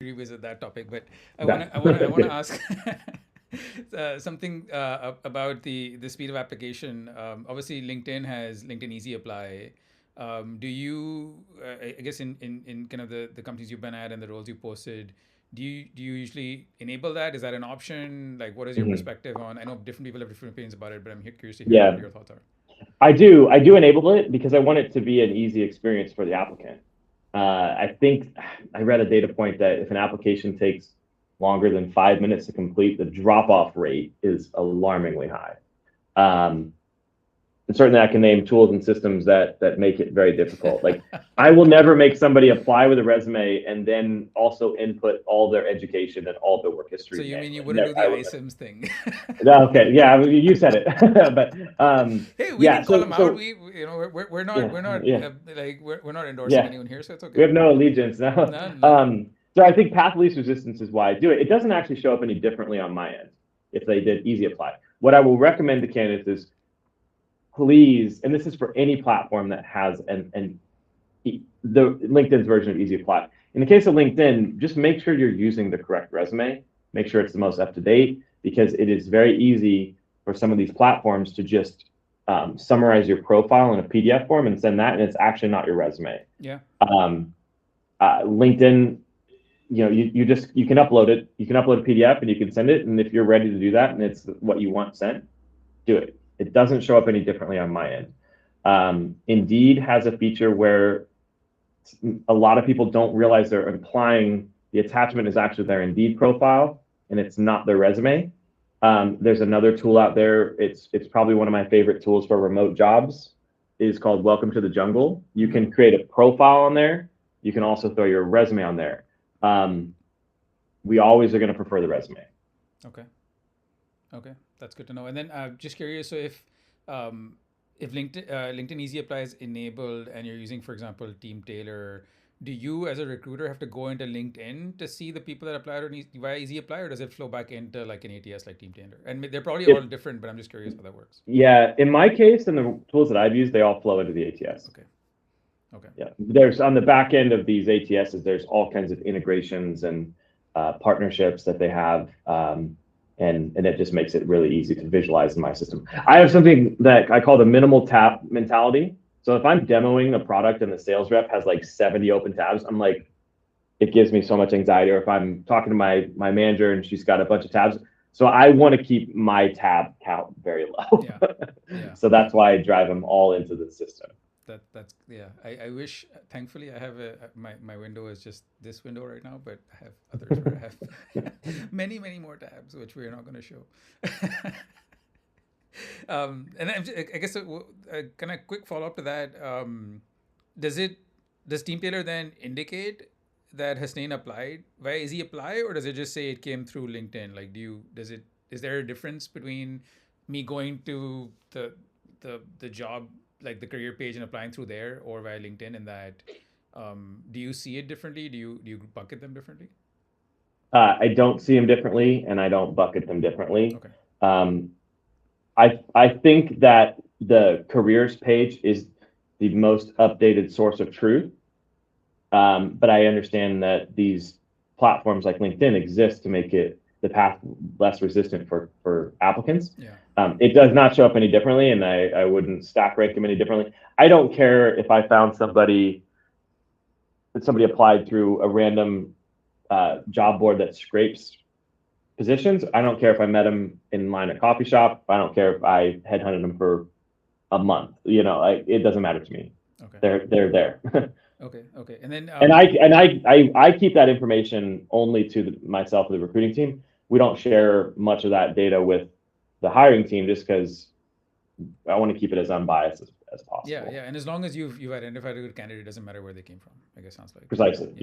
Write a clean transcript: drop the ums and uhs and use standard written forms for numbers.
revisit that topic, but That I want to good. ask something about the speed of application. Obviously, LinkedIn has LinkedIn Easy Apply. Do you, I guess, in kind of the companies you've been at and the roles you posted, do you usually enable that? Is that an option? Like, what is your Mhm. perspective on? I know different people have different opinions about it, but I'm curious to hear what Yeah, your thoughts are. I do enable it because I want it to be an easy experience for the applicant. I think I read a data point that if an application takes longer than 5 minutes to complete, the drop-off rate is alarmingly high. Um, and certainly I can name tools and systems that make it very difficult. Like I will never make somebody apply with a resume and then also input all their education and all their work So history you mean you manually. wouldn't do the I would iSIMS thing? never. Okay, yeah, I mean, you said it, but Hey, we yeah. can call So them out. so We're yeah, not yeah, like we're not endorsing yeah. anyone here, so it's We okay. have no allegiance now. None, none. So I think path of least resistance is why I do it. It doesn't actually show up any differently on my end if they did easy apply. What I will recommend to candidates is please, and this is for any platform that has the LinkedIn's version of easy apply. In the case of LinkedIn, just make sure you're using the correct resume. Make sure it's the most up to date because it is very easy for some of these platforms to just summarize your profile in a PDF form and send that, and it's actually not your resume. Yeah. Um, LinkedIn, you can upload it. You can upload a PDF and you can send it. And if you're ready to do that and it's what you want sent, do it. It doesn't show up any differently on my end. Indeed has a feature where a lot of people don't realize they're implying the attachment is actually their Indeed profile and it's not their resume. There's another tool out there. It's probably one of my favorite tools for remote jobs. Is called Welcome to the Jungle. You Mm-hmm. can create a profile on there. You can also throw your resume on there. Um, we always are going to prefer the resume. Okay. Okay, that's good to know. And then just curious, so if LinkedIn Easy Apply is enabled and you're using, for example, Team Tailor, do you as a recruiter have to go into LinkedIn to see the people that applied on via Easy Apply, or does it flow back into like an ATS like Team Tailor? And they're probably all If different, but I'm just curious how that works. Yeah, in my case and the tools that I've used, they all flow into the ATS. Okay. Okay. Yeah, there's on the back end of these ATSs, there's all kinds of integrations and partnerships that they have, and it just makes it really easy to visualize in my system. I have something that I call the minimal tab mentality. So if I'm demoing a product and the sales rep has like 70 open tabs, I'm like, it gives me so much anxiety. Or if I'm talking to my manager and she's got a bunch of tabs, so I want to keep my tab count very low. Yeah. Yeah. So Yeah. that's why I drive them all into the system. That's yeah. I wish. Thankfully, I have my window is just this window right now, but I have others where I have many more tabs, which we are not going to show. And I guess kind of quick follow up to that. Does it does Team Tailor then indicate that Hasnain applied via Easy Apply, or does it just say it came through LinkedIn? Like, is there a difference between me going to the job, like the career page, and applying through there, or via LinkedIn? In that, do you see it differently? Do you bucket them differently? I don't see them differently, and I don't bucket them differently. Okay. Um, I think that the careers page is the most updated source of truth. But I understand that these platforms like LinkedIn exist to make it the path less resistant for applicants. Yeah. It does not show up any differently, and I wouldn't stack rank them any differently. I don't care if I found somebody that somebody applied through a random job board that scrapes positions. I don't care if I met them in line at a coffee shop. I don't care if I headhunted them for a month. It doesn't matter to me. Okay. They're there. Okay. Okay. And then And I keep that information only to myself and the recruiting team. We don't share much of that data with the hiring team just because I want to keep it as unbiased as yeah, possible. yeah. And as long as you've identified a good candidate, it doesn't matter where they came from. I guess sounds like Precisely. yeah. Yeah.